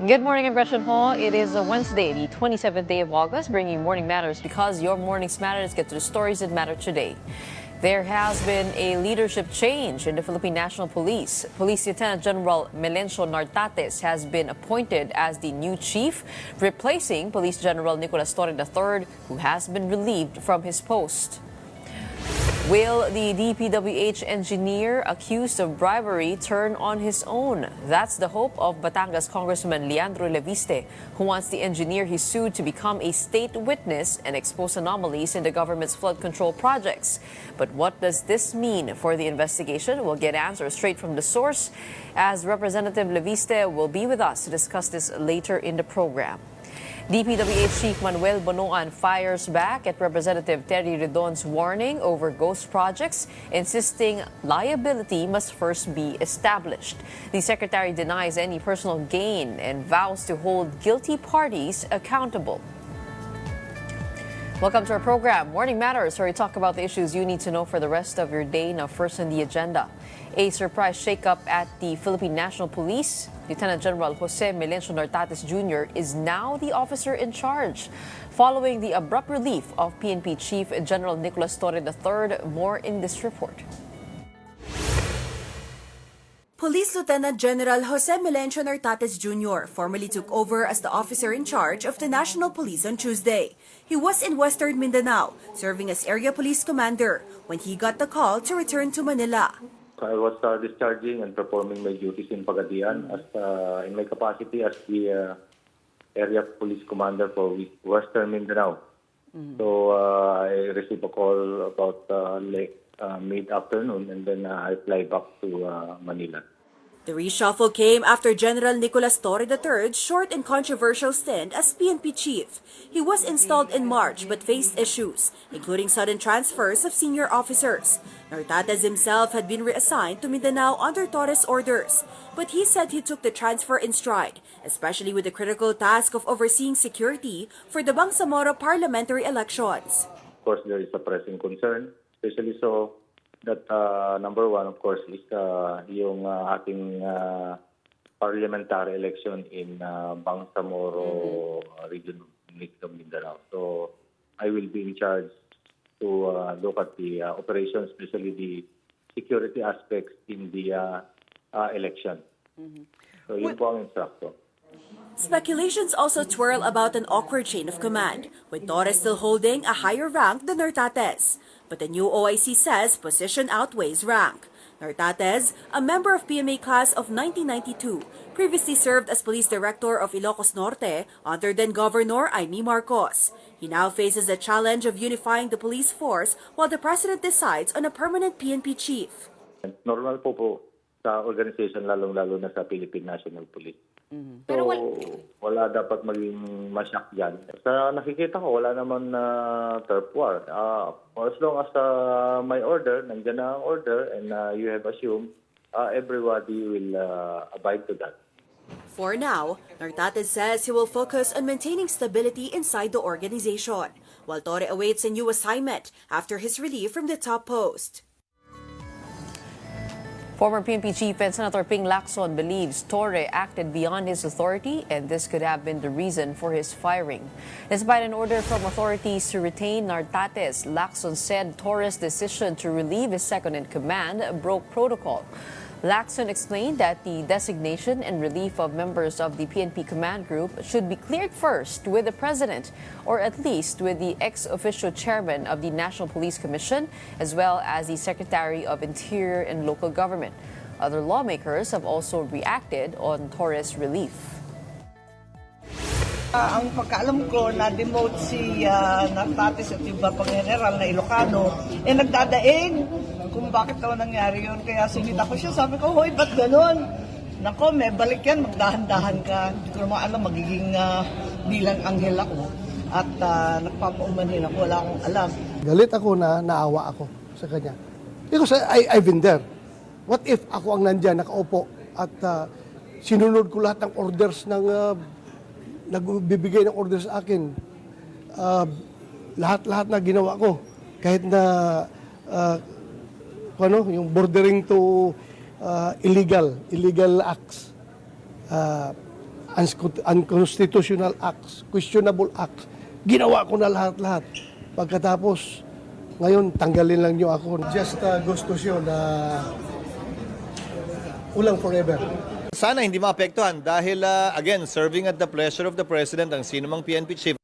Good morning, Gretchen Ho. It is a Wednesday, the 27th day of August, bringing Morning Matters because your mornings matter. Let's get to the stories that matter today. There has been a leadership change in the Philippine National Police. Police Lieutenant General Melencio Nartates has been appointed as the new chief, replacing Police General Nicolas Torre III, who has been relieved from his post. Will the DPWH engineer accused of bribery turn on his own? That's the hope of Batangas Congressman Leandro Leviste, who wants the engineer he sued to become a state witness and expose anomalies in the government's flood control projects. But what does this mean for the investigation? We'll get answers straight from the source, as Representative Leviste will be with us to discuss this later in the program. DPWH Chief Manuel Bonoan fires back at Representative Terry Redon's warning over ghost projects, insisting liability must first be established. The secretary denies any personal gain and vows to hold guilty parties accountable. Welcome to our program, Morning Matters, where we talk about the issues you need to know for the rest of your day. Now, first on the agenda, a surprise shakeup at the Philippine National Police. Lieutenant General Jose Melencio Nartates Jr. is now the officer in charge, following the abrupt relief of PNP Chief General Nicolas Torre III. More in this report. Police Lieutenant General Jose Melencio Nartates Jr. formally took over as the officer in charge of the National Police on Tuesday. He was in Western Mindanao, serving as Area Police Commander, when he got the call to return to Manila. I was discharging and performing my duties in Pagadian as in my capacity as the Area Police Commander for Western Mindanao. So I received a call about late mid-afternoon, and then I fly back to Manila. The reshuffle came after General Nicolas Torre III's short and controversial stint as PNP chief. He was installed in March but faced issues, including sudden transfers of senior officers. Nartates himself had been reassigned to Mindanao under Torre's orders, but he said he took the transfer in stride, especially with the critical task of overseeing security for the Bangsamoro parliamentary elections. Of course, there is a pressing concern, especially so that number one, of course, is yung ating parliamentary election in Bangsamoro region of Mindanao. So I will be in charge to look at the operations, especially the security aspects in the election. So yun po ang instructor. Speculations also twirl about an awkward chain of command, with Torres still holding a higher rank than Nartates. But the new OIC says position outweighs rank. Nartates, a member of PMA class of 1992, previously served as police director of Ilocos Norte under then Governor Aimee Marcos. He now faces the challenge of unifying the police force while the president decides on a permanent PNP chief. Normal po sa organization, lalong-lalo na sa Philippine National Police. So, wala dapat maging masyak dyan. Sa nakikita ko, wala naman na turf war. As long as my order, nandiyan na ang order, and you have assumed, everybody will abide to that. For now, Nartates says he will focus on maintaining stability inside the organization, while Torre awaits a new assignment after his relief from the top post. Former PNP Chief and Senator Ping Lacson believes Torre acted beyond his authority, and this could have been the reason for his firing. Despite an order from authorities to retain Nartates, Lacson said Torre's decision to relieve his second-in-command broke protocol. Lacson explained that the designation and relief of members of the PNP command group should be cleared first with the president, or at least with the ex-officio chairman of the National Police Commission, as well as the Secretary of Interior and Local Government. Other lawmakers have also reacted on Torres' relief. Ang pagkaalam ko, na-demote si Nartates at iba pang general na Ilocano, nagdadaig kung bakit daw nangyari yun. Kaya sinita ko siya, sabi ko, hoy, ba't ganun? Nako, may balik yan, magdahan-dahan ka. Hindi ko naman alam, magiging bilang anghel ako. At nagpapaumanhin ako, wala akong alam. Galit ako na naawa ako sa kanya. Because I've been there. What if ako ang nandyan, nakaupo, at sinunod ko lahat ng orders ng nagbibigay ng orders sa akin. Lahat-lahat na ginawa ko. Kahit na yung bordering to illegal acts. unconstitutional acts, questionable acts. Ginawa ko na lahat-lahat. Pagkatapos, ngayon, tanggalin lang nyo ako. Just gusto siya na ulang forever. Sana hindi maapektuhan dahil, again, serving at the pleasure of the President ang sinumang PNP chief.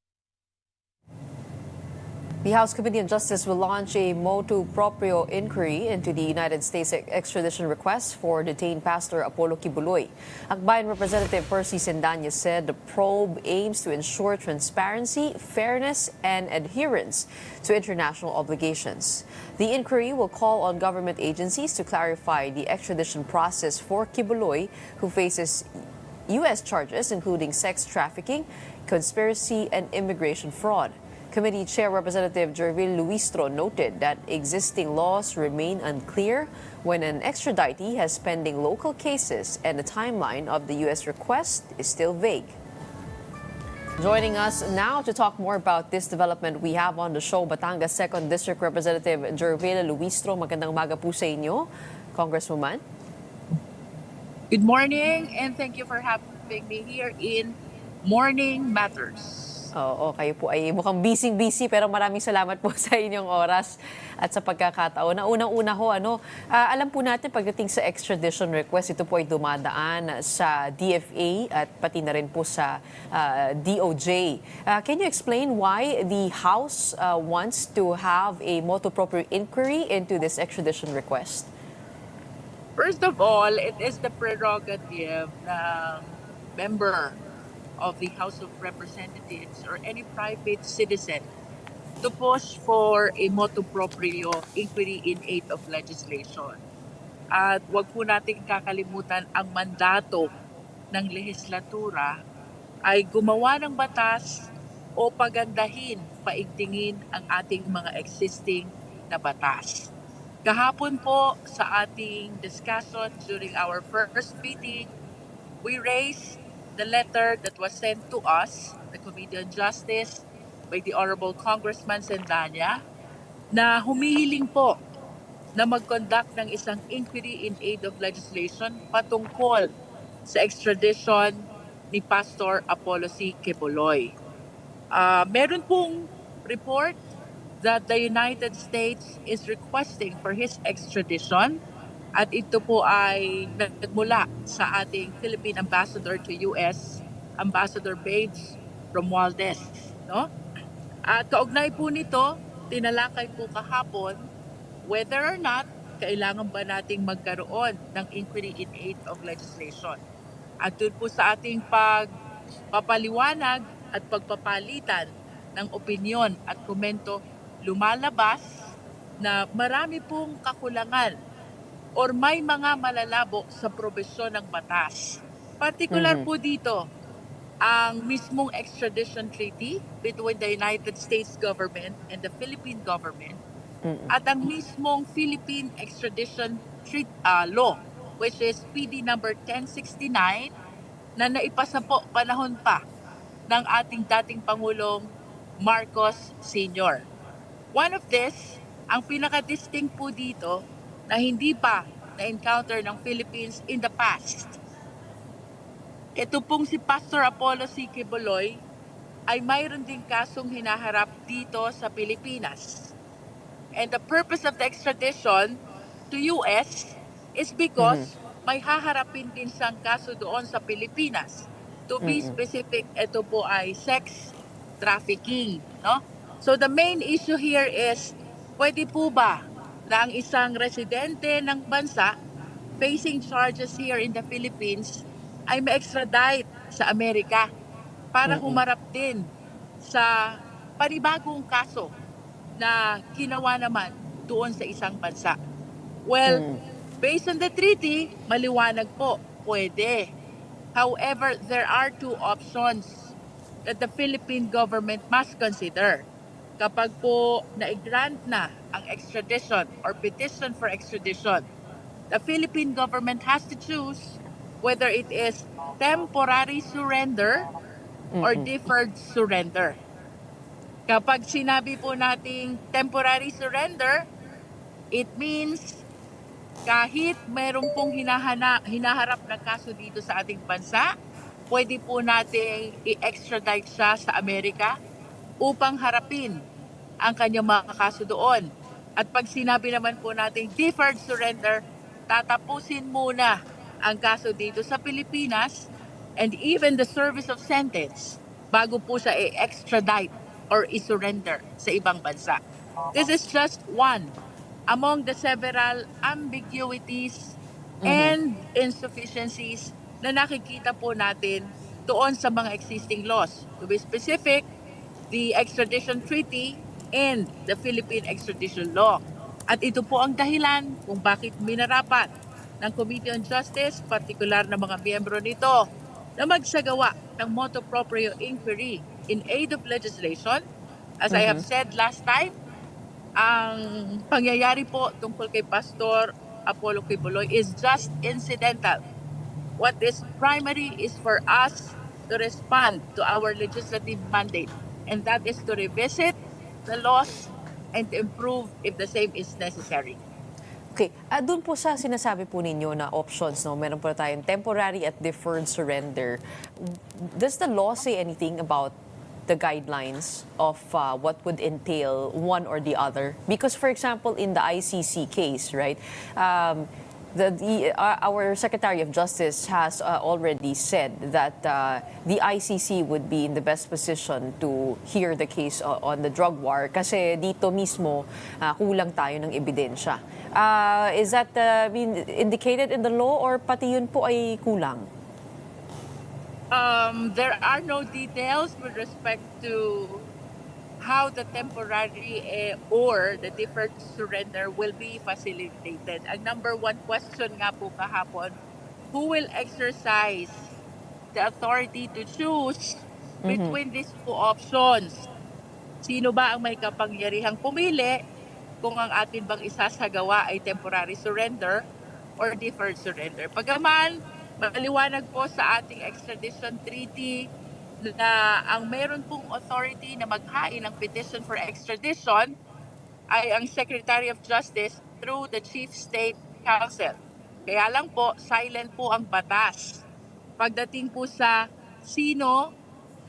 The House Committee on Justice will launch a motu proprio inquiry into the United States extradition request for detained Pastor Apollo Quiboloy. Akbayan Representative Percy Sendanya said the probe aims to ensure transparency, fairness, and adherence to international obligations. The inquiry will call on government agencies to clarify the extradition process for Quiboloy, who faces U.S. charges including sex trafficking, conspiracy, and immigration fraud. Committee Chair Representative Jervil Luistro noted that existing laws remain unclear when an extraditee has pending local cases and the timeline of the U.S. request is still vague. Joining us now to talk more about this development, we have on the show Batangas 2nd District Representative Jervil Luistro. Magandang umaga po sa inyo, Congresswoman. Good morning and thank you for having me here in Morning Matters. Oo, kayo po ay mukhang busy pero maraming salamat po sa inyong oras at sa pagkakataon. Na unang-una ho, alam po natin pagdating sa extradition request, ito po ay dumadaan sa DFA at pati na rin po sa DOJ. Can you explain why the House wants to have a motu proprio inquiry into this extradition request? First of all, it is the prerogative ng member of the House of Representatives or any private citizen to push for a motu proprio inquiry in aid of legislation. At wag po natin kakalimutan ang mandato ng lehislatura ay gumawa ng batas o pagandahin, paigtingin ang ating mga existing na batas. Kahapon po sa ating discussion during our first meeting, we raised the letter that was sent to us, the Committee on Justice, by the Honorable Congressman Sendanya, na humihiling po na mag-conduct ng isang inquiry in aid of legislation patungkol sa extradition ni Pastor Apollo C. Quiboloy. Meron pong report that the United States is requesting for his extradition. At ito po ay nagmula sa ating Philippine Ambassador to U.S., Ambassador Babes Romualdez. No? At kaugnay po nito, tinalakay po kahapon whether or not kailangan ba nating magkaroon ng inquiry in aid of legislation. At doon po sa ating pagpapaliwanag at pagpapalitan ng opinyon at komento, lumalabas na marami pong kakulangan or may mga malalabo sa probisyon ng batas. Particular po dito, ang mismong extradition treaty between the United States government and the Philippine government at ang mismong Philippine Extradition Law, which is PD number 1069 na naipasa po panahon pa ng ating dating Pangulong Marcos Sr. One of this, ang pinaka-distinct po dito, na hindi pa na-encounter ng Philippines in the past. Ito pong si Pastor Apollo C. Quiboloy ay mayroon ding kasong hinaharap dito sa Pilipinas. And the purpose of the extradition to U.S. is because may haharapin din siyang kaso doon sa Pilipinas. To be specific, ito po ay sex trafficking. No? So the main issue here is, pwede po ba na ang isang residente ng bansa facing charges here in the Philippines ay ma-extradite sa Amerika para humarap din sa panibagong kaso na ginawa naman doon sa isang bansa. Well, based on the treaty, maliwanag po, pwede. However, there are two options that the Philippine government must consider. Kapag po na-grant na ang extradition or petition for extradition, the Philippine government has to choose whether it is temporary surrender or deferred surrender. Kapag sinabi po nating temporary surrender, it means kahit mayroon pong hinaharap na kaso dito sa ating bansa, pwede po nating i-extradite siya sa Amerika upang harapin ang kanyang mga kaso doon. At pag sinabi naman po natin deferred surrender, tatapusin muna ang kaso dito sa Pilipinas and even the service of sentence bago po siya i-extradite or i-surrender sa ibang bansa. This is just one among the several ambiguities and insufficiencies na nakikita po natin doon sa mga existing laws. To be specific, the Extradition Treaty and the Philippine Extradition Law. At ito po ang dahilan kung bakit minarapat ng Committee on Justice, partikular na mga miyembro nito, na magsagawa ng motu proprio inquiry in aid of legislation. As I have said last time, ang pangyayari po tungkol kay Pastor Apollo Quiboloy is just incidental. What is primary is for us to respond to our legislative mandate, and that is to revisit the laws and to improve if the same is necessary. Okay, doon po sa sinasabi po ninyo na options, no, meron po tayong temporary at deferred surrender. Does the law say anything about the guidelines of what would entail one or the other? Because, for example, in the ICC case, right, our Secretary of Justice has already said that the ICC would be in the best position to hear the case on the drug war kasi dito mismo kulang tayo ng ebidensya. Is that indicated in the law or pati yun po ay kulang? There are no details with respect to how the temporary or the deferred surrender will be facilitated. Ang number one question nga po kahapon, who will exercise the authority to choose between these two options? Sino ba ang may kapangyarihang pumili kung ang atin bang isasagawa ay temporary surrender or deferred surrender? Pagaman, maliwanag po sa ating extradition treaty na ang meron pong authority na maghain ng petition for extradition ay ang Secretary of Justice through the Chief State Counsel. Kaya lang po, silent po ang batas. Pagdating po sa sino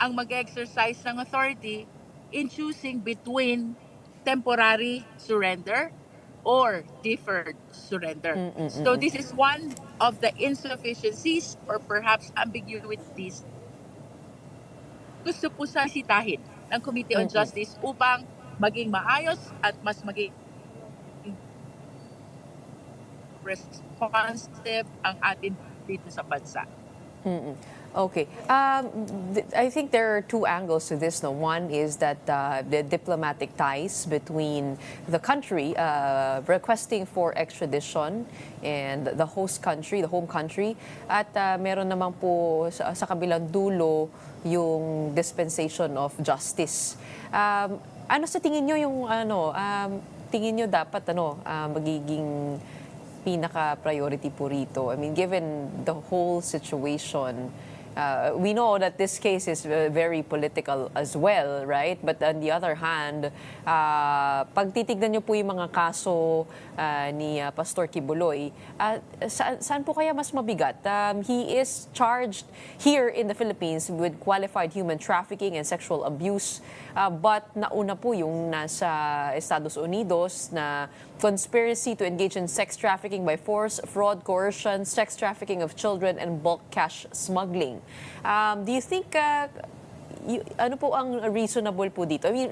ang mag-exercise ng authority in choosing between temporary surrender or deferred surrender. So this is one of the insufficiencies or perhaps ambiguities gusto po sa sitahin ng Committee on Justice upang maging maayos at mas maging responsive ang atin dito sa bansa. Okay. I think there are two angles to this. No? One is that the diplomatic ties between the country requesting for extradition and the host country, the home country, at meron naman po sa kabilang dulo yung dispensation of justice. Ano sa tingin nyo yung tingin nyo dapat magiging pinaka-priority po rito? I mean, given the whole situation, we know that this case is very political as well, right? But on the other hand, pag titignan nyo po yung mga kaso ni Pastor Quiboloy, saan po kaya mas mabigat? He is charged here in the Philippines with qualified human trafficking and sexual abuse. But nauna po yung nasa Estados Unidos na conspiracy to engage in sex trafficking by force, fraud, coercion, sex trafficking of children, and bulk cash smuggling. Do you think, ano po ang reasonable po dito? I mean,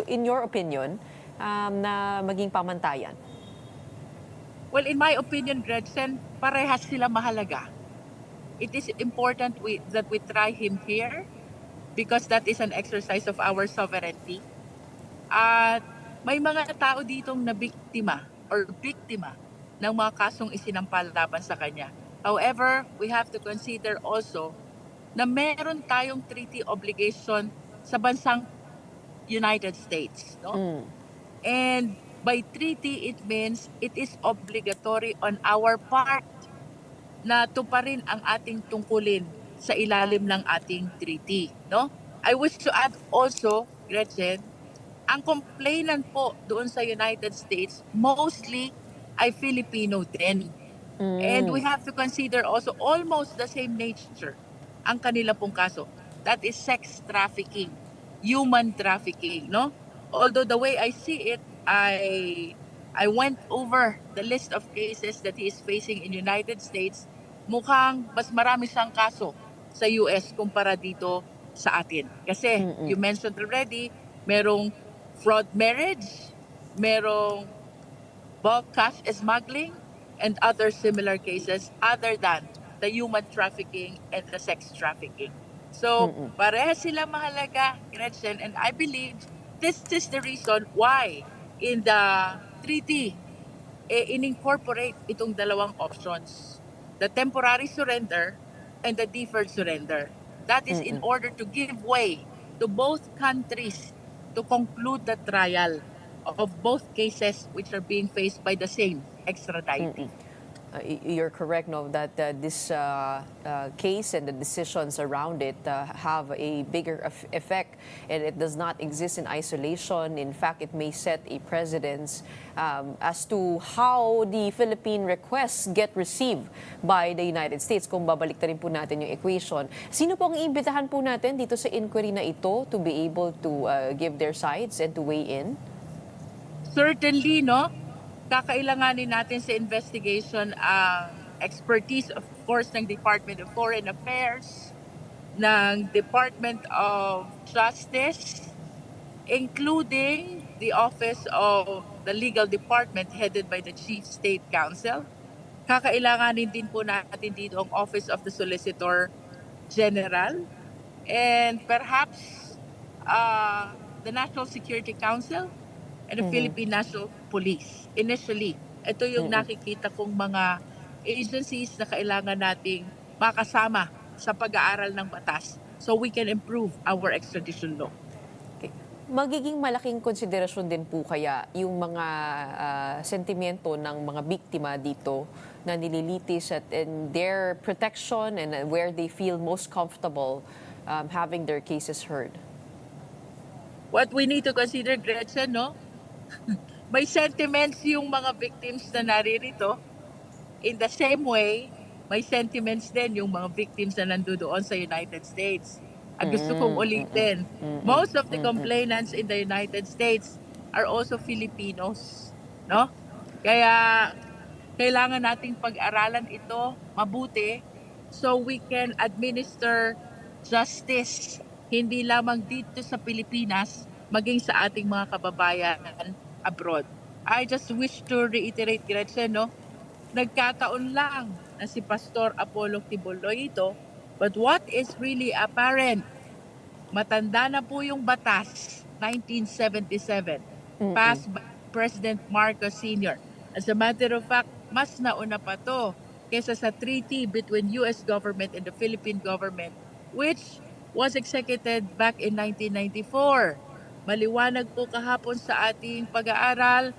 in your opinion, na maging pamantayan? Well, in my opinion, Gretchen, parehas sila mahalaga. It is important that we try him here because that is an exercise of our sovereignty. At may mga tao ditong nabiktima or biktima ng mga kasong isinampal laban sa kanya. However, we have to consider also na meron tayong treaty obligation sa bansang United States. No? And by treaty, it means it is obligatory on our part na tuparin ang ating tungkulin sa ilalim ng ating treaty. No? I wish to add also, Gretchen, ang complainant po doon sa United States mostly ay Filipino din. And we have to consider also almost the same nature ang kanila pong kaso. That is sex trafficking, human trafficking, no? Although the way I see it, I went over the list of cases that he is facing in United States. Mukhang mas marami siyang kaso sa US kumpara dito sa atin. Kasi you mentioned already, merong fraud marriage, merong bulk cash smuggling, and other similar cases other than the human trafficking and the sex trafficking. So, pareha sila mahalaga, Gretchen, and I believe this is the reason why in the treaty, in-incorporate itong dalawang options, the temporary surrender and the deferred surrender. That is in order to give way to both countries to conclude the trial of both cases which are being faced by the same extraditee. You're correct, no, that this case and the decisions around it have a bigger effect, and it does not exist in isolation. In fact, it may set a precedence as to how the Philippine requests get received by the United States. Kung babalik na rin po natin yung equation. Sino po ang iimbitahan po natin dito sa inquiry na ito to be able to give their sides and to weigh in? Certainly, no? Kakailanganin natin sa investigation ang expertise, of course, ng Department of Foreign Affairs, ng Department of Justice, including the Office of the Legal Department headed by the Chief State Counsel. Kakailanganin din po natin dito ang Office of the Solicitor General, and perhaps the National Security Council and the Philippine National Police. Initially, ito yung nakikita kong mga agencies na kailangan nating makasama sa pag-aaral ng batas so we can improve our extradition law. Okay. Magiging malaking konsiderasyon din po kaya yung mga sentimento ng mga biktima dito na nililitis at in their protection and where they feel most comfortable having their cases heard? What we need to consider, Gretchen, no? May sentiments yung mga victims na naririto. In the same way, may sentiments din yung mga victims na nandoon sa United States. At gusto kong ulitin, most of the complainants in the United States are also Filipinos, no? Kaya kailangan nating pag-aralan ito mabuti so we can administer justice hindi lamang dito sa Pilipinas, maging sa ating mga kababayan abroad. I just wish to reiterate, Gretchen, no? Nagkataon lang na si Pastor Apollo Quiboloy ito, but what is really apparent, matanda na po yung batas, 1977, passed by President Marcos Sr. As a matter of fact, mas nauna pa to kesa sa treaty between U.S. government and the Philippine government, which was executed back in 1994. Maliwanag po kahapon sa ating pag-aaral,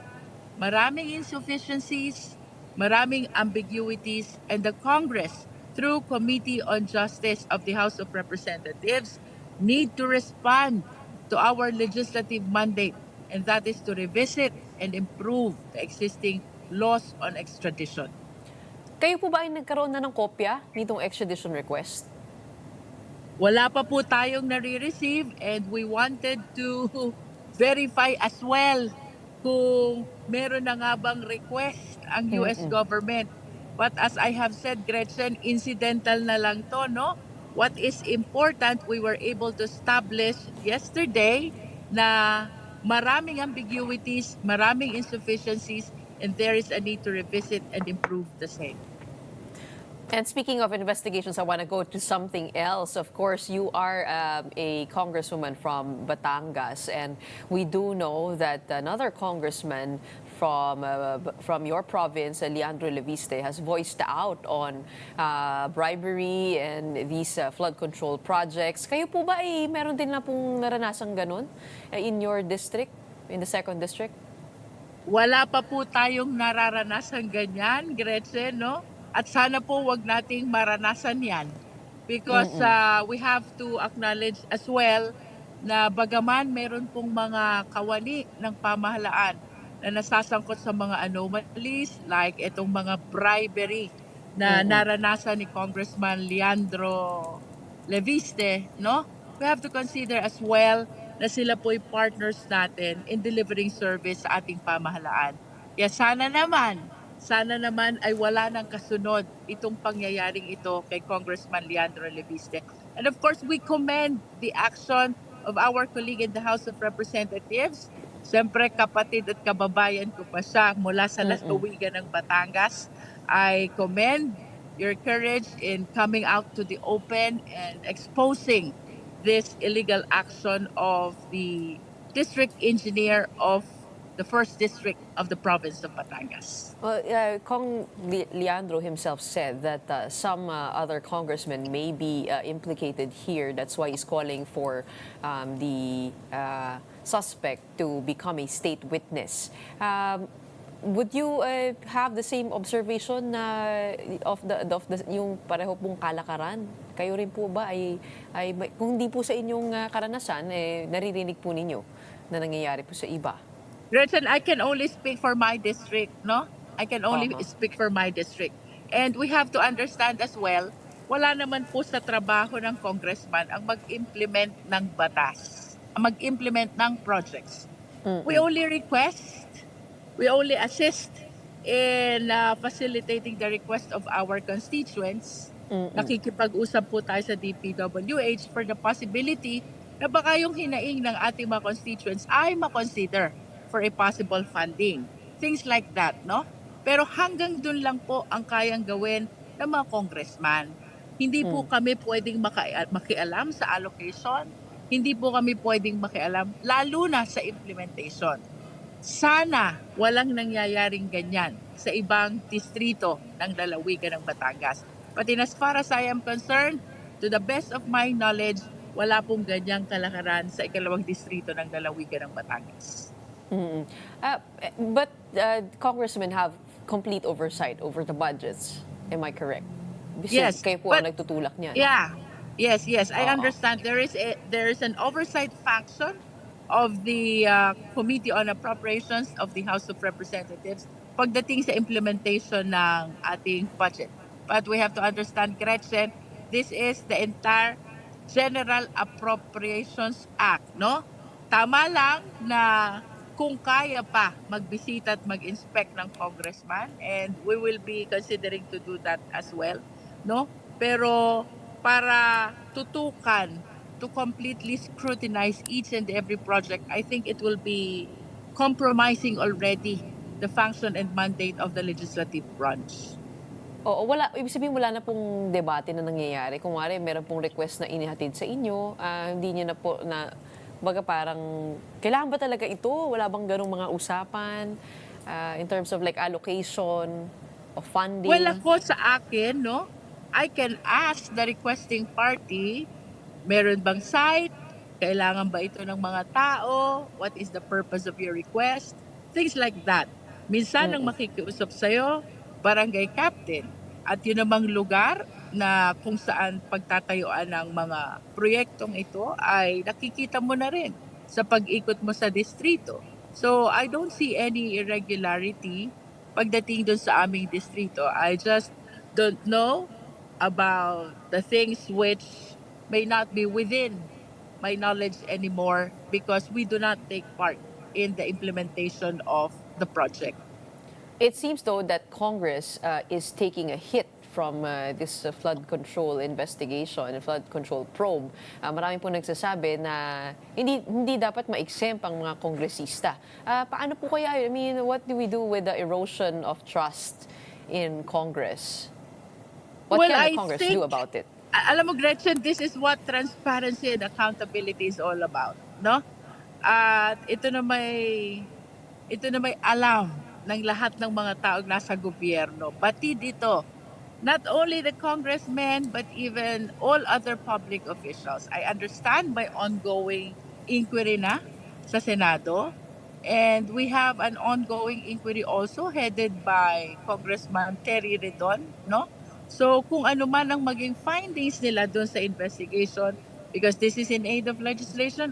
maraming insufficiencies, maraming ambiguities, and the Congress, through Committee on Justice of the House of Representatives, need to respond to our legislative mandate, and that is to revisit and improve the existing laws on extradition. Kayo po ba ay nagkaroon na ng kopya nitong extradition request? Wala pa po tayong nare-receive, and we wanted to verify as well kung meron na nga bang request ang US government. But as I have said, Gretchen, incidental na lang to, no? What is important, we were able to establish yesterday na maraming ambiguities, maraming insufficiencies, and there is a need to revisit and improve the same. And speaking of investigations, I want to go to something else. Of course, you are a congresswoman from Batangas, and we do know that another congressman from your province, Leandro Leviste, has voiced out on bribery and these flood control projects. Kayo po ba ay meron din na pong naranasang ganun in your district, in the 2nd District? Wala pa po tayong nararanasan ganyan, Gretchen, no? At sana po wag nating maranasan yan. Because we have to acknowledge as well na bagaman meron pong mga kawani ng pamahalaan na nasasangkot sa mga anomalies like itong mga bribery na naranasan ni Congressman Leandro Leviste, no? We have to consider as well na sila po'y partners natin in delivering service sa ating pamahalaan. Kaya sana naman ay wala nang kasunod itong pangyayaring ito kay Congressman Leandro Leviste. And of course, we commend the action of our colleague in the House of Representatives. Siyempre, kapatid at kababayan ko pa siya mula sa lalawigan ng Batangas. I commend your courage in coming out to the open and exposing this illegal action of the district engineer of the first district of the province of Batangas. Well, Leandro himself said that some other congressmen may be implicated here. That's why he's calling for the suspect to become a state witness. Would you have the same observation of the yung pareho pong kalakaran? Kayo rin po ba kung hindi po sa inyong karanasan, naririnig po ninyo na nangyayari po sa iba? Gretchen, I can only speak for my district, no? I can only speak for my district. And we have to understand as well, wala naman po sa trabaho ng congressman ang mag-implement ng batas, ang mag-implement ng projects. We only request, we only assist in facilitating the request of our constituents. Nakikipag-usap po tayo sa DPWH for the possibility na baka yung hinaing ng ating mga constituents ay makonsider for a possible funding. Things like that, no? Pero hanggang dun lang po ang kayang gawin ng mga congressman. Hindi po kami pwedeng makialam sa allocation. Hindi po kami pwedeng makialam, lalo na sa implementation. Sana walang nangyayaring ganyan sa ibang distrito ng lalawigan ng Batangas. But as far as I am concerned, to the best of my knowledge, wala pong ganyang kalakaran sa ikalawang distrito ng lalawigan ng Batangas. But congressmen have complete oversight over the budgets. Am I correct? Yes, Kayo po ang nagtutulak niyan. Yeah. Yes. I understand there is an oversight function of the Committee on Appropriations of the House of Representatives pagdating sa implementation ng ating budget. But we have to understand, Gretchen, this is the entire General Appropriations Act, no? Tama lang na kung kaya pa magbisita at mag-inspect ng congressman, and we will be considering to do that as well, no? Pero para tutukan to completely scrutinize each and every project, I think it will be compromising already the function and mandate of the legislative branch. Oo, ibig sabihin wala na pong debate na nangyayari. Kung wari, meron pong request na inihatid sa inyo, hindi niyo na po baga parang, kailangan ba talaga ito? Wala bang ganong mga usapan in terms of like allocation of funding? Well, ako sa akin, no, I can ask the requesting party, meron bang site? Kailangan ba ito ng mga tao? What is the purpose of your request? Things like that. Minsan ang makikiusap sa'yo, barangay captain. At yun namang lugar na kung saan pagtatayuan ng mga proyektong ito ay nakikita mo na rin sa pag-ikot mo sa distrito. So I don't see any irregularity pagdating doon sa aming distrito. I just don't know about the things which may not be within my knowledge anymore because we do not take part in the implementation of the project. It seems though that Congress is taking a hit from this flood control investigation and flood control probe. Marami po nagsasabi na hindi dapat ma-exempt ang mga kongresista. Paano po kaya? I mean, what do we do with the erosion of trust in Congress? What can the Congress do about it? Alam mo, Gretchen, this is what transparency and accountability is all about, no? At ito na may alam ng lahat ng mga taong nasa gobyerno. Batid ito, not only the congressmen, but even all other public officials. I understand may ongoing inquiry na sa Senado. And we have an ongoing inquiry also headed by Congressman Terry Redon, no? So kung ano man ang maging findings nila doon sa investigation, because this is in aid of legislation,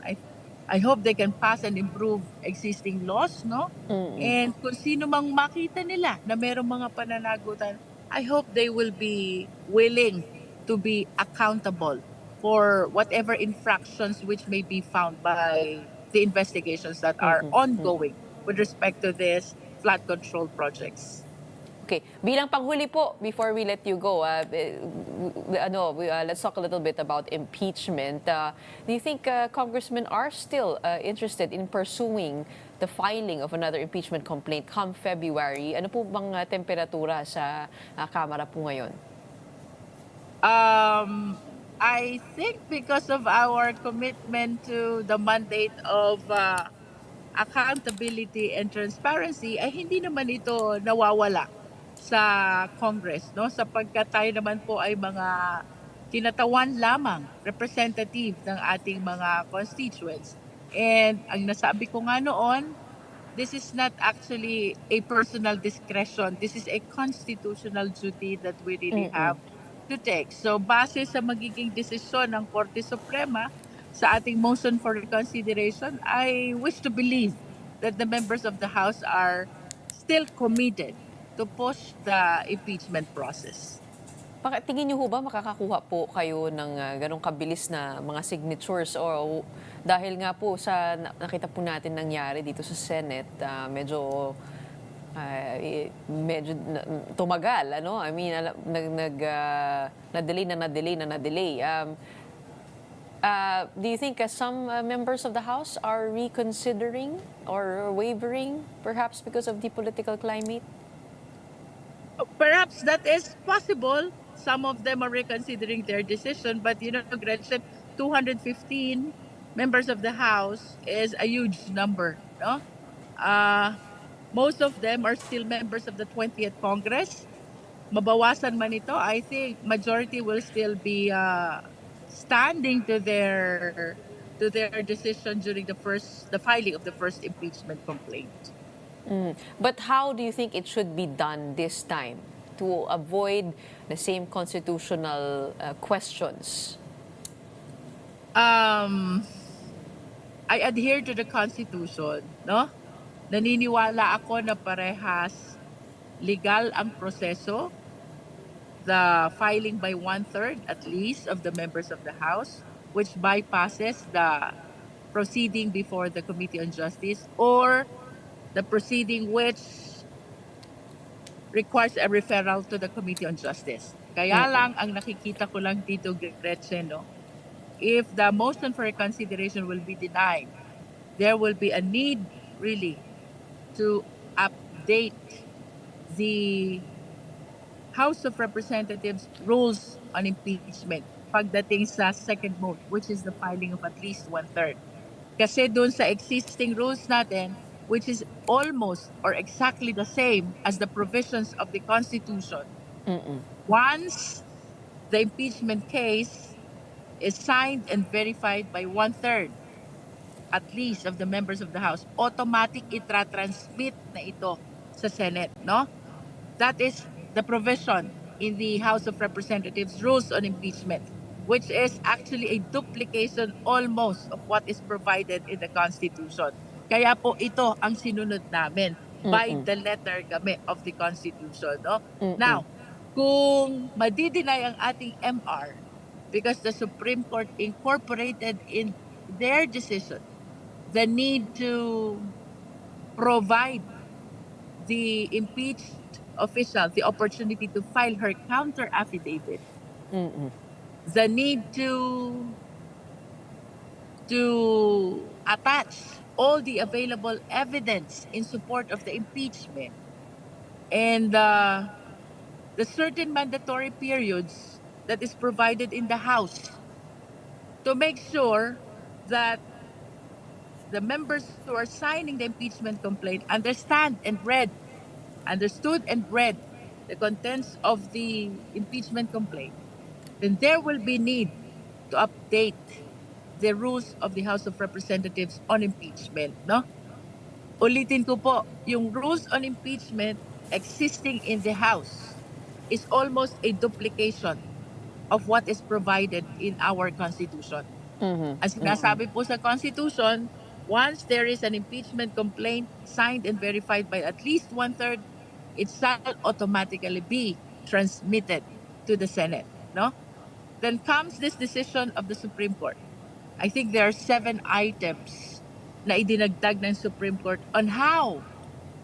I hope they can pass and improve existing laws, no? And kung sino mang makita nila na mayroong mga pananagutan, I hope they will be willing to be accountable for whatever infractions which may be found by the investigations that are ongoing with respect to this flood control projects. Okay, bilang panghuli po, before we let you go, let's talk a little bit about impeachment. Do you think congressmen are still interested in pursuing the filing of another impeachment complaint come February? Ano po bang temperatura sa Kamara po ngayon? I think because of our commitment to the mandate of accountability and transparency, ay hindi naman ito nawawala sa Congress, no? Sapagkat tayo naman po ay mga kinatawan lamang, representative ng ating mga constituents. And ang nasabi ko nga noon, this is not actually a personal discretion. This is a constitutional duty that we really have to take. So base sa magiging desisyon ng Korte Suprema sa ating motion for reconsideration, I wish to believe that the members of the House are still committed to push the impeachment process. Tingin niyo ho ba makakakuha po kayo ng ganong kabilis na mga signatures o dahil nga po sa nakita po natin nangyari dito sa Senate, medyo tumagal, ano? I mean, na-delay. Do you think some members of the House are reconsidering or wavering, perhaps because of the political climate? Perhaps that is possible. Some of them are reconsidering their decision, but Gretchen, 215 members of the House is a huge number, no? Most of them are still members of the 20th Congress. Mabawasan man ito, I think majority will still be standing to their decision during the filing of the first impeachment complaint. But how do you think it should be done this time to avoid the same constitutional questions? I adhere to the Constitution, no? Naniniwala ako na parehas legal ang proseso, the filing by 1/3 at least of the members of the House, which bypasses the proceeding before the Committee on Justice or the proceeding which requires a referral to the Committee on Justice. Kaya lang, ang nakikita ko lang dito, Gretchen, no? If the motion for reconsideration will be denied, there will be a need really to update the House of Representatives rules on impeachment pagdating sa second mode, which is the filing of at least 1/3. Kasi dun sa existing rules natin, which is almost or exactly the same as the provisions of the Constitution, once the impeachment case is signed and verified by 1/3 at least of the members of the House, automatic itra-transmit na ito sa Senate, no? That is the provision in the House of Representatives rules on impeachment, which is actually a duplication almost of what is provided in the Constitution. Kaya po ito ang sinunod namin by the letter kami of the Constitution, no? Now, kung madideny ang ating MR because the Supreme Court incorporated in their decision the need to provide the impeached official the opportunity to file her counter affidavit, the need to attach all the available evidence in support of the impeachment, and the certain mandatory periods that is provided in the House to make sure that the members who are signing the impeachment complaint understood and read the contents of the impeachment complaint, then there will be need to update the rules of the House of Representatives on impeachment, no? Ulitin ko po, yung rules on impeachment existing in the House is almost a duplication of what is provided in our Constitution. As sinasabi po sa Constitution, once there is an impeachment complaint signed and verified by at least 1/3, it shall automatically be transmitted to the Senate, no? Then comes this decision of the Supreme Court. I think there are 7 items na idinagdag ng Supreme Court on how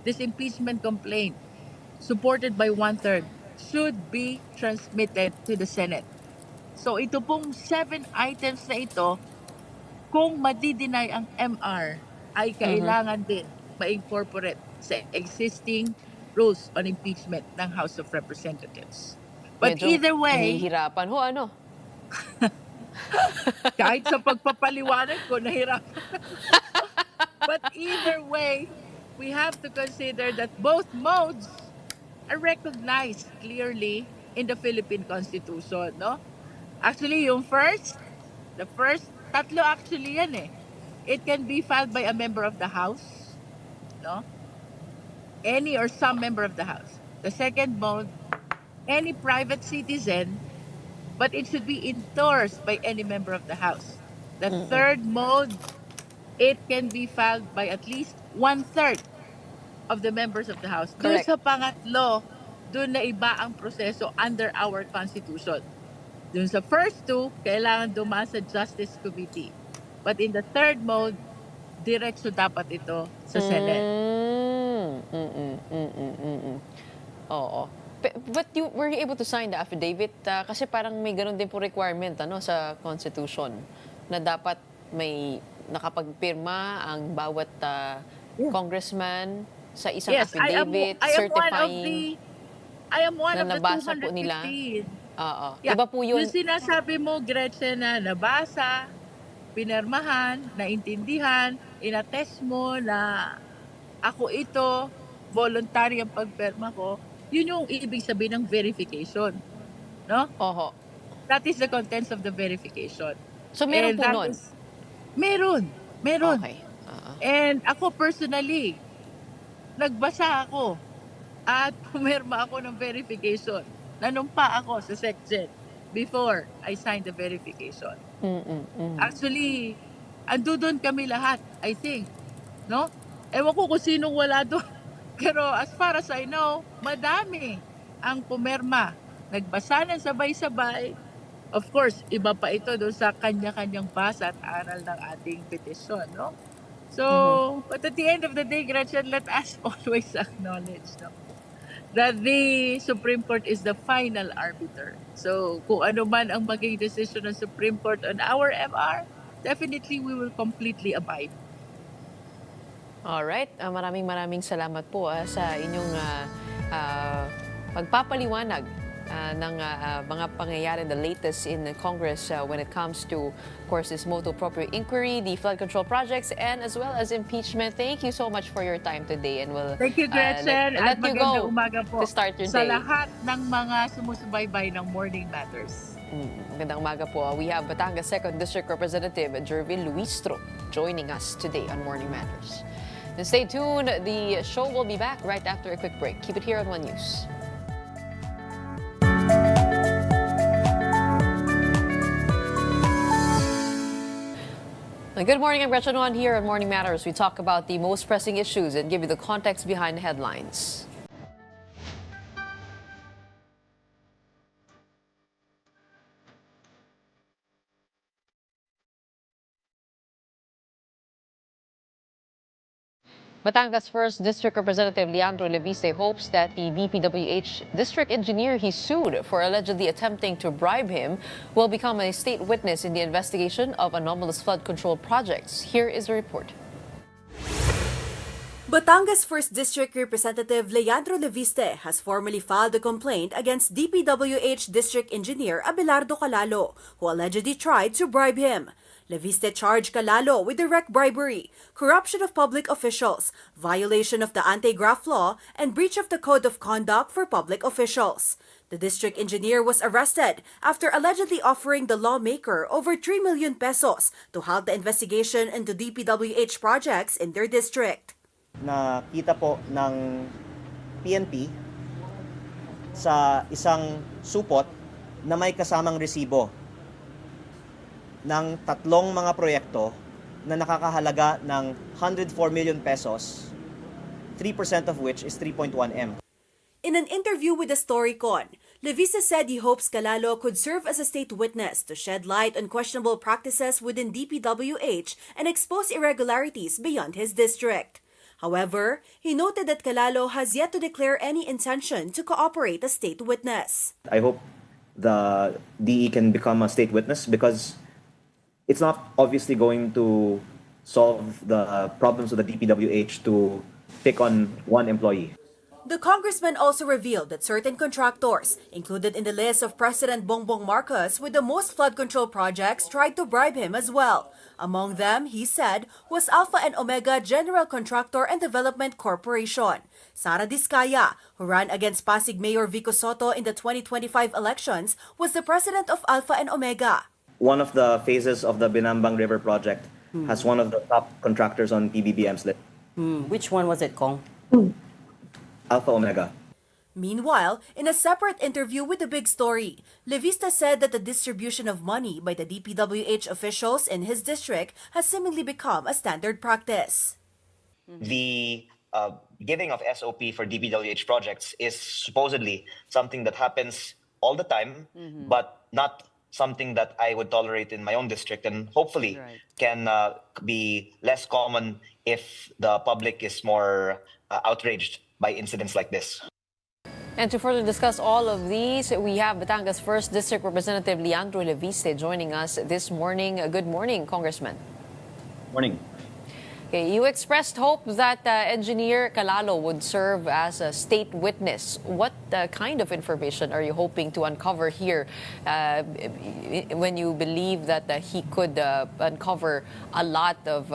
this impeachment complaint, supported by 1/3, should be transmitted to the Senate. So ito pong 7 items na ito, kung madi-deny ang MR, ay kailangan din ma-incorporate sa existing rules on impeachment ng House of Representatives. But Medyo either way, nahihirapan ho, ano? kahit sa pagpapaliwanag ko, nahirapan. But either way, we have to consider that both modes are recognized clearly in the Philippine Constitution, no? Actually, the first, tatlo actually yan eh. It can be filed by a member of the House, no? Any or some member of the House. The second mode, any private citizen, but it should be endorsed by any member of the House. The third mode, it can be filed by at least 1/3 of the members of the House. Doon Correct. sa pangatlo, doon na iba ang proseso under our Constitution. Doon sa first two, kailangan dumaan sa Justice Committee. But in the third mode, diretso dapat ito sa Senate. Oo. But were you able to sign the affidavit? Kasi parang may ganun din po requirement ano, sa Constitution na dapat may nakapagpirma ang bawat congressman sa isang affidavit certifying I am one na of the nabasa po 215. nila. Oo. Yeah. Iba po yun. Yung sinasabi mo, Gretchen, na nabasa, pinirmahan, naintindihan, inattest mo na ako ito, voluntary ang pagpirma ko, yun yung ibig sabihin ng verification. No? Oho. That is the contents of the verification. So meron And po that nun? Meron. Okay. And ako personally, nagbasa ako at pumirma ako ng verification. Nanumpa ako sa SecGen before I signed the verification. Actually, ando doon kami lahat, I think. No? Ewan ko kung sinong wala doon. Pero as far as I know, madami ang pumirma. Nagbasa ng sabay-sabay. Of course, iba pa ito doon sa kanya-kanyang basa at aral ng ating petisyon, no? So, but at the end of the day, Gretchen, let us always acknowledge, no, that the Supreme Court is the final arbiter. So, kung ano man ang maging decision ng Supreme Court on our MR, definitely we will completely abide. Alright. Maraming salamat po sa inyong pagpapaliwanag ng mga pangyayari, the latest in Congress when it comes to, of course, this motu proprio inquiry, the flood control projects, and as well as impeachment. Thank you so much for your time today, and we'll Thank you, Gretchen. let you go magandang umaga po to start your sa day. lahat ng mga sumusubaybay ng Morning Matters. Magandang umaga po. We have Batangas 2nd District Representative Jervin Luistro joining us today on Morning Matters. And stay tuned. The show will be back right after a quick break. Keep it here on One News. Good morning, I'm Gretchen Ho here on Morning Matters. We talk about the most pressing issues and give you the context behind the headlines. Batangas 1st District Representative Leandro Leviste hopes that the DPWH district engineer he sued for allegedly attempting to bribe him will become a state witness in the investigation of anomalous flood control projects. Here is a report. Batangas 1st District Representative Leandro Leviste has formally filed a complaint against DPWH District Engineer Abelardo Calalo, who allegedly tried to bribe him. Leviste charged Calalo with direct bribery, corruption of public officials, violation of the anti-graft law, and breach of the Code of Conduct for public officials. The district engineer was arrested after allegedly offering the lawmaker over 3 million pesos to halt the investigation into DPWH projects in their district. Nakita po ng PNP sa isang supot na may kasamang resibo ng 3 mga proyekto na nakakahalaga ng 104 million pesos, 3% of which is 3.1 M. In an interview with the Storycon, Levista said he hopes Calalo could serve as a state witness to shed light on questionable practices within DPWH and expose irregularities beyond his district. However, he noted that Calalo has yet to declare any intention to cooperate as state witness. I hope the DE can become a state witness because it's not obviously going to solve the problems of the DPWH to pick on one employee. The congressman also revealed that certain contractors, included in the list of President Bongbong Marcos with the most flood control projects, tried to bribe him as well. Among them, he said, was Alpha and Omega General Contractor and Development Corporation. Sara Diskaya, who ran against Pasig Mayor Vico Soto in the 2025 elections, was the president of Alpha and Omega. One of the phases of the Binambang River project has one of the top contractors on PBBM's list, Which one was it, Kong? Alpha Omega. Meanwhile, in a separate interview with The Big Story, Levista said that the distribution of money by the DPWH officials in his district has seemingly become a standard practice. The giving of SOP for DPWH projects is supposedly something that happens all the time, but not something that I would tolerate in my own district, and hopefully can be less common if the public is more outraged by incidents like this. And to further discuss all of these, we have Batangas 1st District Representative Leandro Leviste joining us this morning. Good morning, Congressman. Morning. Okay, you expressed hope that Engineer Calalo would serve as a state witness. What kind of information are you hoping to uncover here when you believe that he could uncover a lot of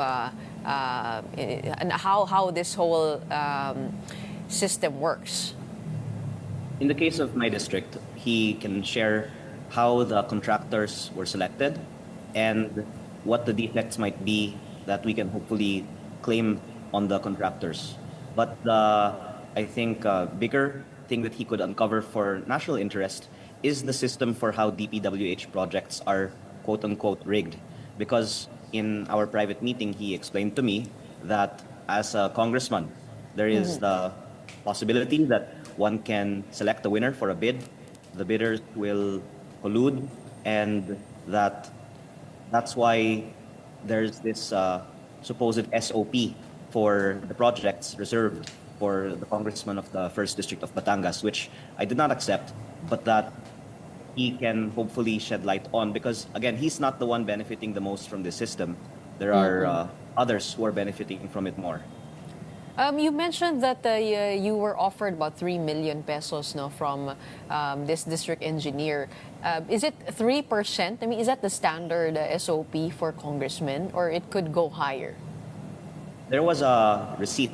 and how this whole system works? In the case of my district, he can share how the contractors were selected and what the defects might be that we can hopefully claim on the contractors. But I think bigger thing that he could uncover for national interest is the system for how DPWH projects are quote-unquote rigged. Because in our private meeting, he explained to me that as a congressman, there is the possibility that one can select a winner for a bid, the bidders will collude, and that's why there's this supposed SOP for the projects reserved for the congressman of the 1st District of Batangas, which I did not accept, but that he can hopefully shed light on, because again, he's not the one benefiting the most from this system. There are others who are benefiting from it more. You mentioned that you were offered about 3 million pesos from this district engineer. Is it 3%? I mean, is that the standard SOP for congressmen, or it could go higher? There was a receipt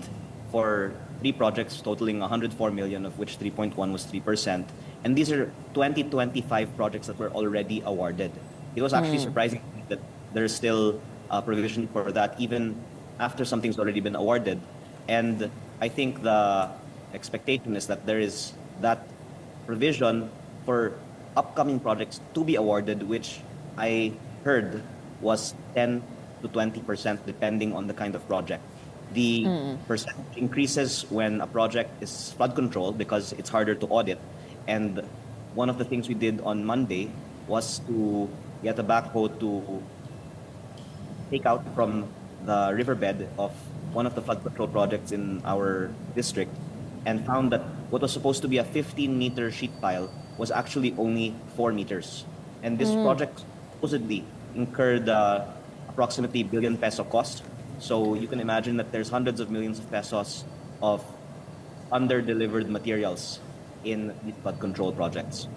for 3 projects totaling 104 million, of which 3.1 was 3%. And these are 2025 projects that were already awarded. It was actually surprising that there's still a provision for that, even after something's already been awarded. And I think the expectation is that there is that provision for upcoming projects to be awarded, which I heard was 10 to 20% depending on the kind of project. The percentage increases when a project is flood control because it's harder to audit. And one of the things we did on Monday was to get a backhoe to take out from the riverbed of one of the flood control projects in our district, and found that what was supposed to be a 15-meter sheet pile was actually only 4 meters. And this project supposedly incurred approximately billion peso cost. So you can imagine that there's hundreds of millions of pesos of under-delivered materials in these flood control projects.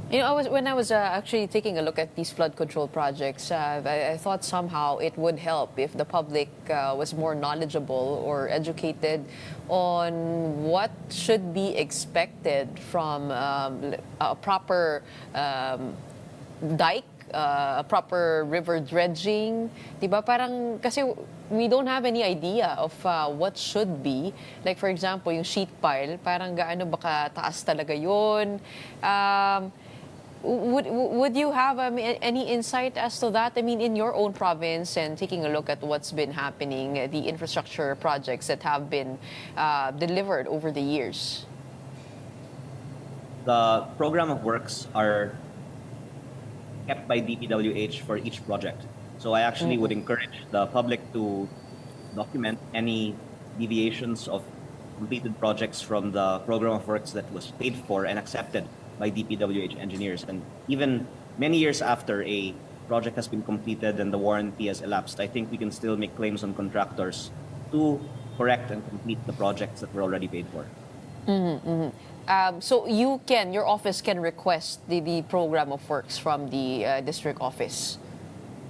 You know, when I was actually taking a look at these flood control projects, I thought somehow it would help if the public was more knowledgeable or educated on what should be expected from a proper dike, a proper river dredging. Diba? Parang, kasi we don't have any idea of what should be. Like for example, yung sheet pile, parang gaano baka taas talaga yun. Would you have any insight as to that? I mean, in your own province and taking a look at what's been happening, the infrastructure projects that have been delivered over the years. the program of works are kept by DPWH for each project. So I actually would encourage the public to document any deviations of completed projects from the program of works that was paid for and accepted by DPWH engineers. And even many years after a project has been completed and the warranty has elapsed, I think we can still make claims on contractors to correct and complete the projects that were already paid for. So your office can request the program of works from the district office.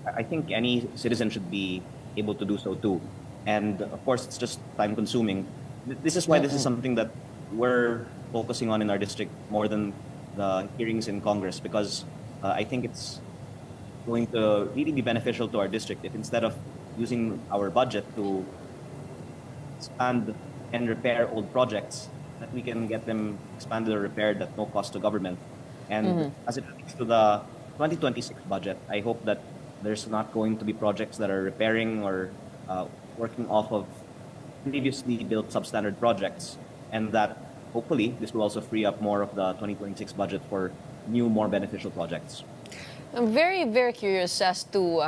I think any citizen should be able to do so too. And of course, it's just time consuming. This is why this is something that we're focusing on in our district more than the hearings in Congress, because I think it's going to really be beneficial to our district if instead of using our budget to expand and repair old projects, that we can get them expanded or repaired at no cost to government. And as it relates to the 2026 budget, I hope that there's not going to be projects that are repairing or working off of previously built substandard projects, and that hopefully this will also free up more of the 2026 budget for new, more beneficial projects. I'm very, very curious as to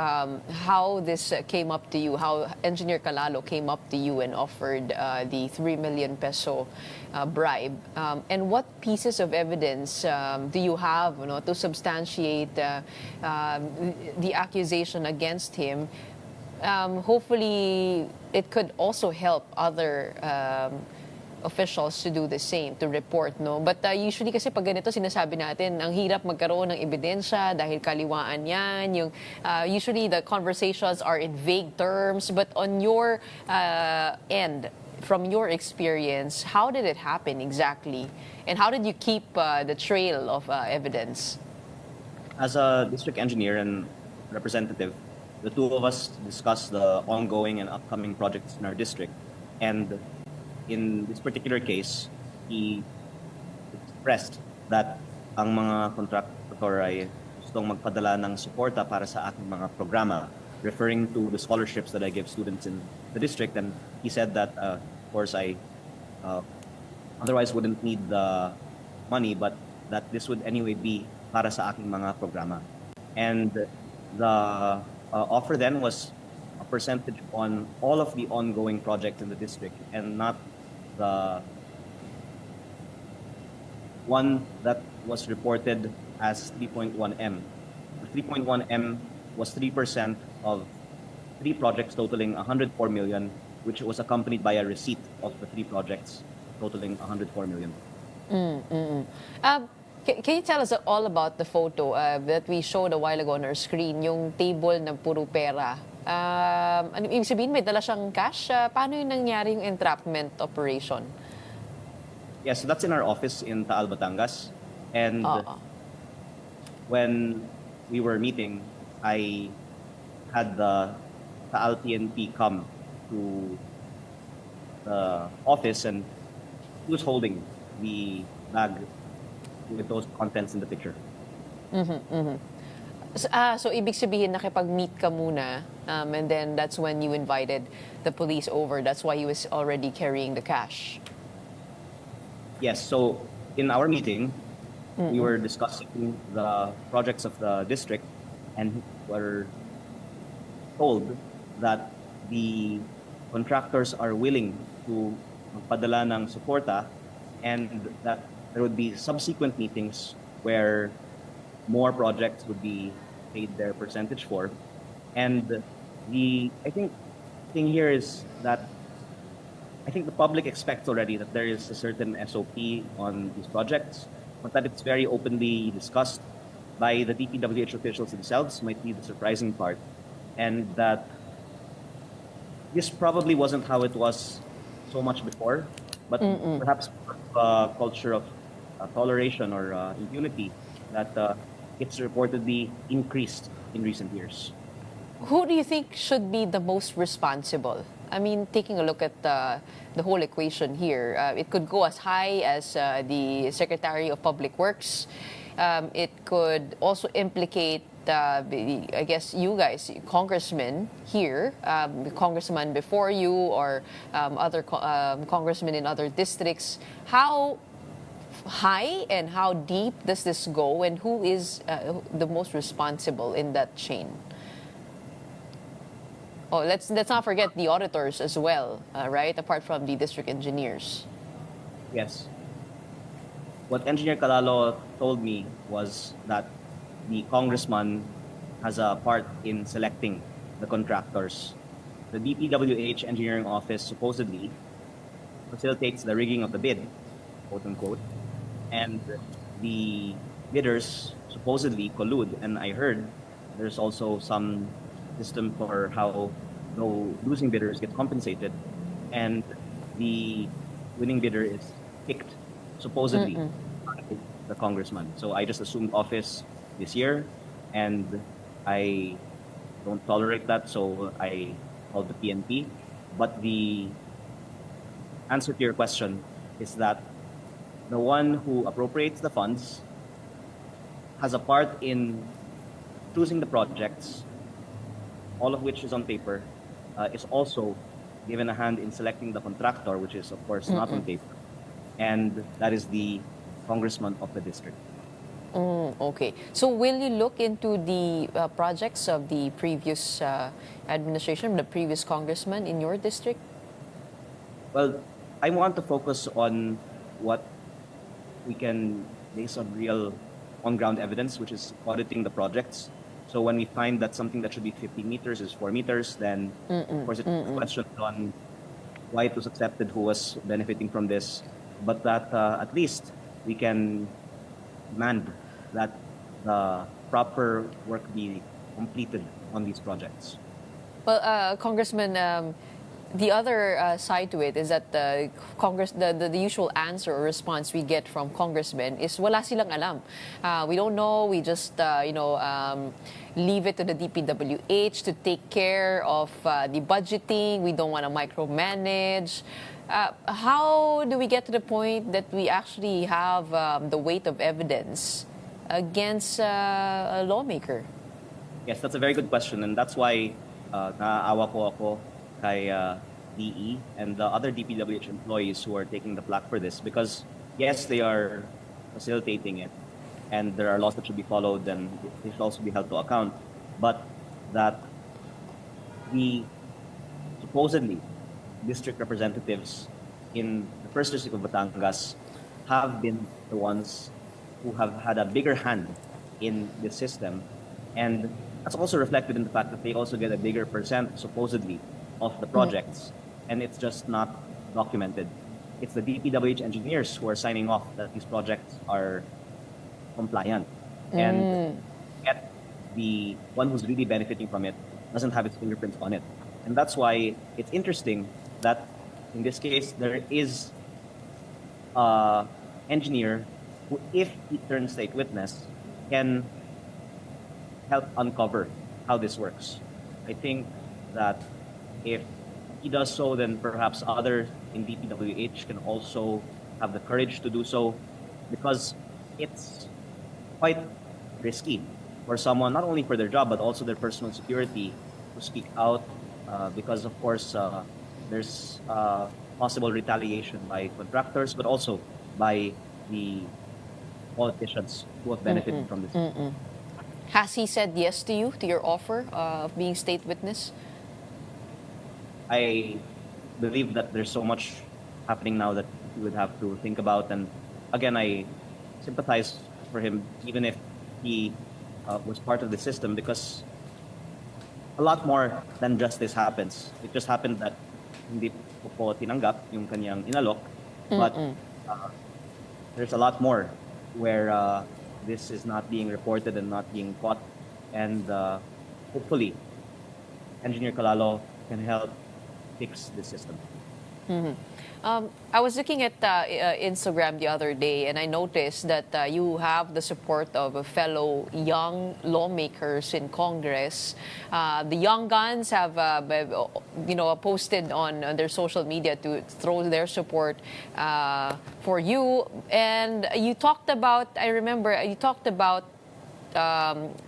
how this came up to you, how Engineer Calalo came up to you and offered the 3 million peso bribe. And what pieces of evidence do you have to substantiate the accusation against him? Hopefully, it could also help other officials to do the same, to report, no? But usually kasi pag ganito sinasabi natin, ang hirap magkaroon ng ebidensya dahil kaliwaan yan. Usually the conversations are in vague terms, but on your end, from your experience, how did it happen exactly? And how did you keep the trail of evidence? As a district engineer and representative, the two of us discussed the ongoing and upcoming projects in our district. And in this particular case, he expressed that ang mga contractor ay gustong magpadala ng suporta para sa aking mga programa, referring to the scholarships that I give students in the district. And he said that, of course, I otherwise wouldn't need the money, but that this would anyway be para sa aking mga programa. And the offer then was a percentage on all of the ongoing projects in the district and not the one that was reported as 3.1M. The 3.1M was 3% of 3 projects totaling 104 million, which was accompanied by a receipt of the 3 projects totaling 104 million. Can you tell us all about the photo that we showed a while ago on our screen, yung table na puro pera? Ano ibig sabihin, may dala siyang cash? Paano yung nangyari yung entrapment operation? Yes, so that's in our office in Taal, Batangas. And when we were meeting, I had the Taal PNP come to the office, and he was holding the bag with those contents in the picture. So ibig sabihin nakipag-meet ka muna, and then that's when you invited the police over. That's why he was already carrying the cash. Yes, so in our meeting, we were discussing the projects of the district, and were told that the contractors are willing to magpadala ng suporta, and that there would be subsequent meetings where more projects would be paid their percentage for. And I think the thing here is that I think the public expects already that there is a certain SOP on these projects, but that it's very openly discussed by the DPWH officials themselves might be the surprising part. And that this probably wasn't how it was so much before, but perhaps a culture of toleration or impunity that it's reportedly increased in recent years. Who do you think should be the most responsible? I mean, taking a look at the whole equation here, it could go as high as the Secretary of Public Works. It could also implicate, I guess, you guys, congressmen here, the congressman before you, or other congressmen in other districts. How high, and how deep does this go, and who is the most responsible in that chain? Oh, let's not forget the auditors as well, right? Apart from the district engineers. Yes. What Engineer Calalo told me was that the congressman has a part in selecting the contractors. The DPWH engineering office supposedly facilitates the rigging of the bid, quote unquote, and the bidders supposedly collude. And I heard there's also some system for how no losing bidders get compensated, and the winning bidder is picked supposedly by the congressman. So I just assumed office this year, and I don't tolerate that, so I called the PNP. But the answer to your question is that the one who appropriates the funds has a part in choosing the projects, all of which is on paper, is also given a hand in selecting the contractor, which is, of course, not on paper. And that is the congressman of the district. Okay. So will you look into the projects of the previous administration, the previous congressman in your district? Well, I want to focus on what we can base on real on-ground evidence, which is auditing the projects. So when we find that something that should be 50 meters is 4 meters, then of course it's a question on why it was accepted, who was benefiting from this, but that at least we can demand that the proper work be completed on these projects. Well, Congressman, the other side to it is that the usual answer or response we get from congressmen is wala silang alam. We don't know. We just leave it to the DPWH to take care of the budgeting. We don't want to micromanage. How do we get to the point that we actually have the weight of evidence against a lawmaker? Yes, that's a very good question, and that's why naaawa po ako kay DE and the other DPWH employees who are taking the flak for this, because yes, they are facilitating it, and there are laws that should be followed, and they should also be held to account, but that the supposedly district representatives in the first district of Batangas have been the ones who have had a bigger hand in this system, and that's also reflected in the fact that they also get a bigger percent supposedly of the projects, and it's just not documented. It's the DPWH engineers who are signing off that these projects are compliant, and yet the one who's really benefiting from it doesn't have its fingerprints on it. And that's why it's interesting that in this case there is an engineer who, if he turns state witness, can help uncover how this works. I think that if he does so, then perhaps others in DPWH can also have the courage to do so, because it's quite risky for someone, not only for their job, but also their personal security, to speak out, because of course there's possible retaliation by contractors, but also by the politicians who have benefited from this. Has he said yes to you, to your offer of being state witness? I believe that there's so much happening now that you would have to think about. And again, I sympathize for him, even if he was part of the system, because a lot more than just this happens. It just happened that hindi po tinanggap yung kanyang inalok, but there's a lot more where this is not being reported and not being caught. And hopefully, Engineer Calalo can help fix the system. I was looking at Instagram the other day, and I noticed that you have the support of fellow young lawmakers in Congress. The young guns have, posted on their social media to throw their support for you. And you talked about, I remember, you talked about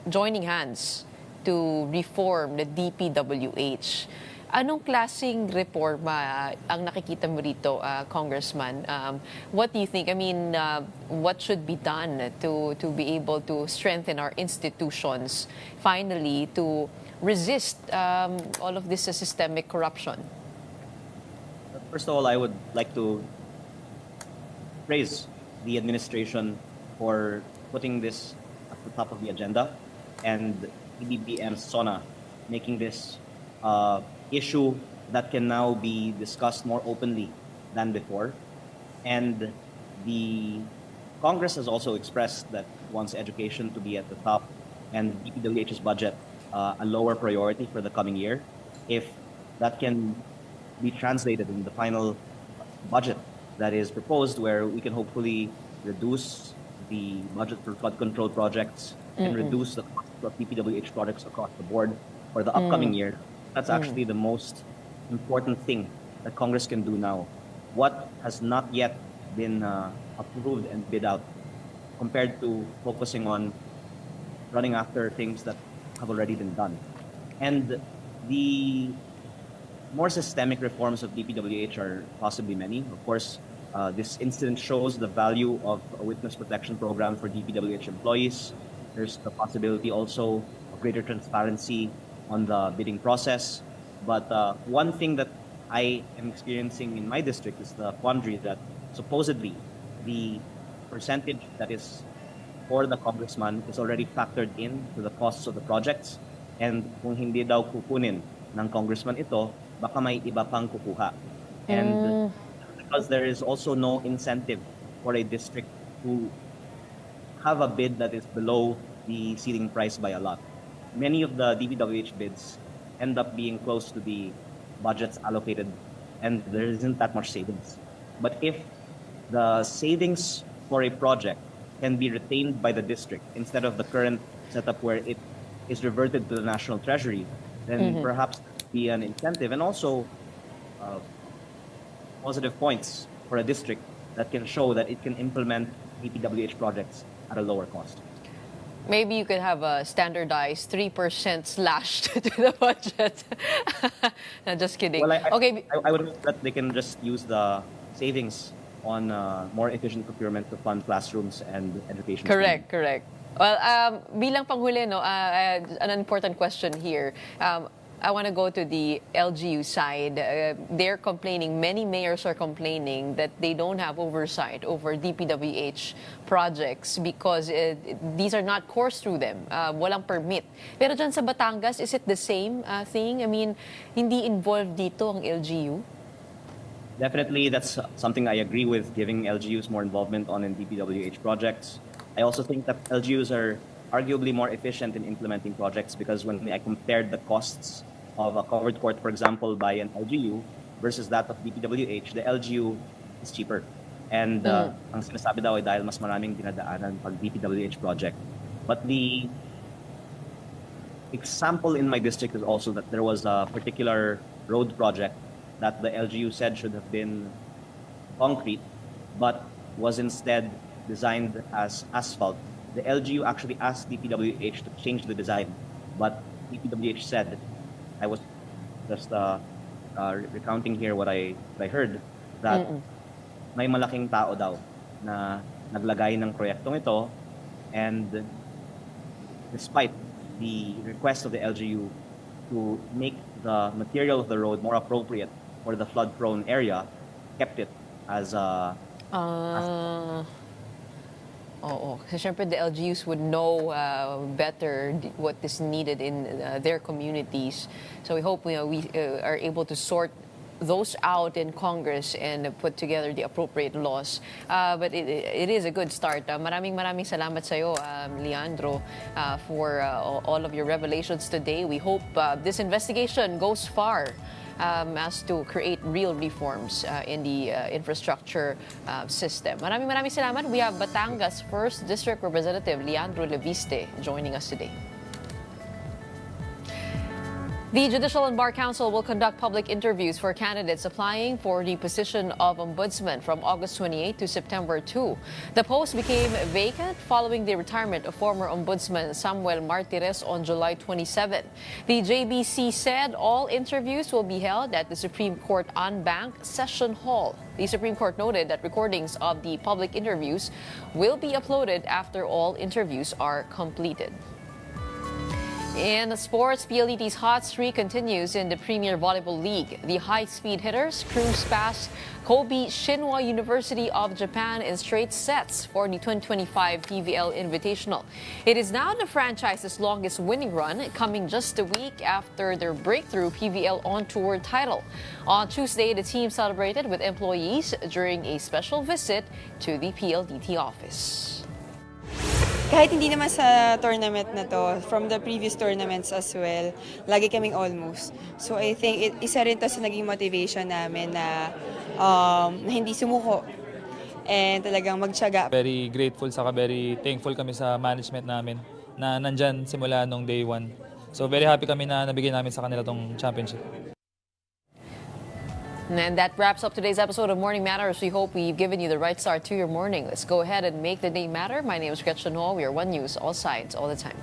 joining hands to reform the DPWH. Anong klaseng reforma ang nakikita mo rito, Congressman? What do you think? I mean, what should be done to be able to strengthen our institutions, finally, to resist all of this systemic corruption? First of all, I would like to praise the administration for putting this at the top of the agenda, and PBBM SONA making this issue that can now be discussed more openly than before. And the Congress has also expressed that it wants education to be at the top and DPWH's budget a lower priority for the coming year. If that can be translated in the final budget that is proposed, where we can hopefully reduce the budget for flood control projects and reduce the cost of DPWH projects across the board for the upcoming year, that's actually the most important thing that Congress can do now. What has not yet been approved and bid out, compared to focusing on running after things that have already been done. And the more systemic reforms of DPWH are possibly many. Of course, this incident shows the value of a witness protection program for DPWH employees. There's the possibility also of greater transparency on the bidding process. But one thing that I am experiencing in my district is the quandary that supposedly the percentage that is for the congressman is already factored in to the costs of the projects. And kung hindi daw kukunin ng congressman ito, baka may iba pang kukuha. And because there is also no incentive for a district to have a bid that is below the ceiling price by a lot. Many of the DPWH bids end up being close to the budgets allocated, and there isn't that much savings. But if the savings for a project can be retained by the district instead of the current setup where it is reverted to the National Treasury, then perhaps be an incentive, and also positive points for a district that can show that it can implement DPWH projects at a lower cost. Maybe you could have a standardized 3% slashed to the budget. No, just kidding. Well, Okay. I would hope that they can just use the savings on more efficient procurement to fund classrooms and education. Correct, correct. Well, bilang panghuli, no, an important question here. I want to go to the LGU side. They're complaining, many mayors are complaining that they don't have oversight over DPWH projects because these are not coursed through them. Walang permit. Pero dyan sa Batangas, is it the same thing? I mean, hindi involved dito ang LGU? Definitely, that's something I agree with, giving LGUs more involvement on in DPWH projects. I also think that LGUs are arguably more efficient in implementing projects because when I compared the costs of a covered court, for example, by an LGU versus that of DPWH, the LGU is cheaper. And ang sinasabi daw ay dahil mas maraming dinadaanan pag DPWH project. But the example in my district is also that there was a particular road project that the LGU said should have been concrete, but was instead designed as asphalt. The LGU actually asked DPWH to change the design, but DPWH said, I was just recounting here what I heard, that may malaking tao daw na naglagay ng proyektong ito, and despite the request of the LGU to make the material of the road more appropriate for the flood-prone area, kept it as Oo. Kasi syempre the LGUs would know better what is needed in their communities. So we hope we are able to sort those out in Congress and put together the appropriate laws. But it is a good start. Maraming salamat sa iyo, Leandro, for all of your revelations today. We hope this investigation goes far as to create real reforms in the infrastructure system. Maraming salamat. We have Batangas 1st District Representative Leandro Leviste joining us today. The Judicial and Bar Council will conduct public interviews for candidates applying for the position of Ombudsman from August 28 to September 2. The post became vacant following the retirement of former Ombudsman Samuel Martires on July 27. The JBC said all interviews will be held at the Supreme Court en banc Session Hall. The Supreme Court noted that recordings of the public interviews will be uploaded after all interviews are completed. In sports, PLDT's hot streak continues in the Premier Volleyball League. The high-speed hitters cruise past Kobe Shinwa University of Japan in straight sets for the 2025 PVL Invitational. It is now the franchise's longest winning run, coming just a week after their breakthrough PVL On-Tour title. On Tuesday, the team celebrated with employees during a special visit to the PLDT office. Kahit hindi naman sa tournament na to, from the previous tournaments as well, lagi kaming almost. So I think isa rin to sa naging motivation namin na hindi sumuko and talagang magtiyaga. Very grateful, saka very thankful kami sa management namin na nandyan simula nung day one. So very happy kami na nabigay namin sa kanila tong championship. And that wraps up today's episode of Morning Matters. We hope we've given you the right start to your morning. Let's go ahead and make the day matter. My name is Gretchen Ho. We are One News, all sides, all the time.